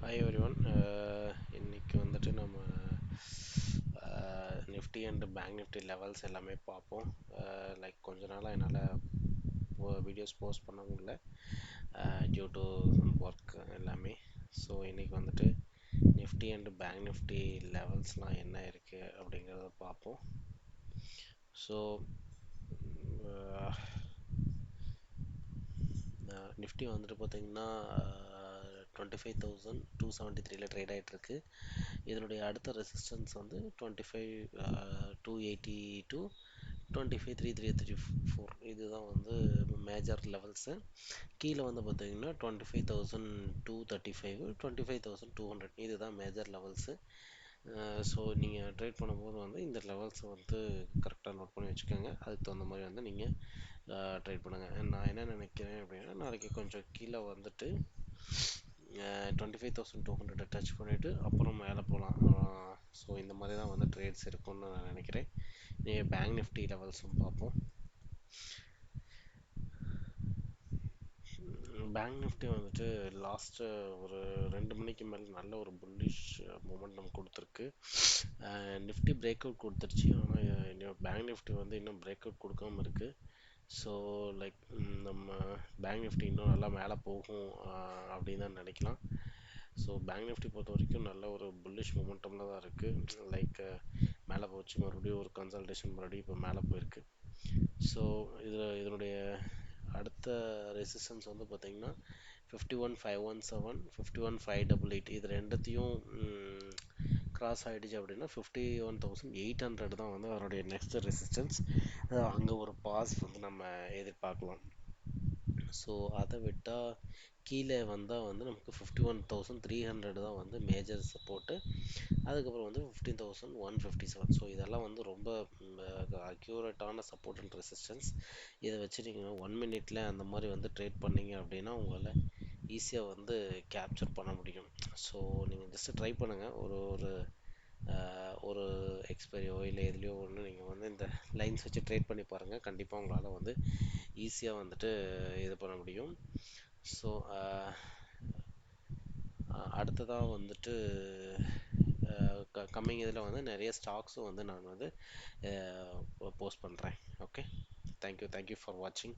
Hi everyone. இன்னைக்கு வந்துட்டு நம்ம Nifty and bank Nifty levels எல்லாமே பார்ப்போம். லைக் கொஞ்ச நாளாக என்னால் வீடியோஸ் போஸ்ட் பண்ண முடியல டியூ டு ஒர்க் எல்லாமே. ஸோ இன்றைக்கி வந்துட்டு நிஃப்டி அண்ட் பேங்க் நிஃப்டி லெவல்ஸ்லாம் என்ன இருக்குது அப்படிங்கிறத பார்ப்போம். ஸோ நிஃப்டி வந்துட்டு பார்த்திங்கன்னா 25,273 ட்ரேட் ஆகிட்டுருக்கு. இதனுடைய அடுத்த ரெசிஸ்டன்ஸ் வந்து 25,280 to 25,334. இதுதான் வந்து மேஜர் லெவல்ஸு. கீழே வந்து பார்த்திங்கன்னா 25,235 25,200 இதுதான் மேஜர் லெவல்ஸு. ஸோ நீங்கள் ட்ரேட் பண்ணும்போது வந்து இந்த லெவல்ஸை வந்து கரெக்டாக நோட் பண்ணி வச்சுக்கோங்க. அதுக்கு தகுந்த மாதிரி வந்து நீங்கள் ட்ரேட் பண்ணுங்கள். நான் என்ன நினைக்கிறேன் அப்படின்னா, நாளைக்கு கொஞ்சம் கீழே வந்துட்டு 25,200 டச் பண்ணிவிட்டு அப்புறம் மேலே போகலாம். ஸோ இந்த மாதிரி தான் வந்து ட்ரேட்ஸ் இருக்கும்னு நான் நினைக்கிறேன். நீங்கள் பேங்க் நிஃப்டி லெவல்ஸும் பார்ப்போம். பேங்க் நிஃப்டி வந்துட்டு லாஸ்ட்டு ஒரு 2 மணிக்கு மேலே நல்ல ஒரு புல்லிஷ் மொமெண்டம் கொடுத்துருக்கு. நிஃப்டி பிரேக் அவுட் கொடுத்துருச்சு. ஆனால் இன்னும் பேங்க் நிஃப்டி வந்து இன்னும் பிரேக் அவுட் கொடுக்காம இருக்குது. ஸோ லைக் நம்ம பேங்க் நிஃப்டி இன்னும் நல்லா மேலே போகும் அப்படின்னு தான் நினைக்கலாம். ஸோ பேங்க் நிஃப்டி பொறுத்த வரைக்கும் நல்ல ஒரு புல்லிஷ் மொமெண்டமில் தான் இருக்குது. லைக் மேலே போச்சு, மறுபடியும் ஒரு கன்சல்டேஷன் மறுபடியும் இப்போ மேலே போயிருக்கு. ஸோ இதனுடைய அடுத்த ரெசிஸ்டன்ஸ் வந்து பார்த்திங்கன்னா 51,517 51,588 இது ரெண்டுத்தையும் கிராஸ் ஆகிடுச்சு அப்படின்னா 51,800 தான் வந்து அதனுடைய நெக்ஸ்ட் ரெசிஸ்டன்ஸ். அங்கே ஒரு பாஸ் வந்து நம்ம எதிர்பார்க்கலாம். ஸோ அதை விட்டால் கீழே வந்தால் வந்து நமக்கு 51,300 தான் வந்து மேஜர் சப்போர்ட்டு. அதுக்கப்புறம் வந்து 15,157. ஸோ இதெல்லாம் வந்து ரொம்ப அக்யூரேட்டான சப்போர்ட் அண்ட் ரெசிஸ்டன்ஸ். இதை வச்சு நீங்கள் 1 மினிட்ல அந்த மாதிரி வந்து ட்ரேட் பண்ணிங்க அப்படின்னா உங்களால் ஈஸியாக வந்து கேப்சர் பண்ண முடியும். ஸோ நீங்கள் ஜஸ்ட்டு ட்ரை பண்ணுங்கள். ஒரு எக்ஸ்பைரியோ இல்லை எதுலேயோ ஒன்று நீங்கள் வந்து இந்த லைன்ஸ் வச்சு ட்ரேட் பண்ணி பாருங்கள். கண்டிப்பாக உங்களால் வந்து ஈஸியாக வந்துட்டு இது பண்ண முடியும். ஸோ அடுத்ததாக வந்துட்டு கம்மிங் இதில் வந்து நிறைய ஸ்டாக்ஸும் வந்து நான் வந்து போஸ்ட் பண்ணுறேன். ஓகே, தேங்க்யூ ஃபார் வாட்சிங்.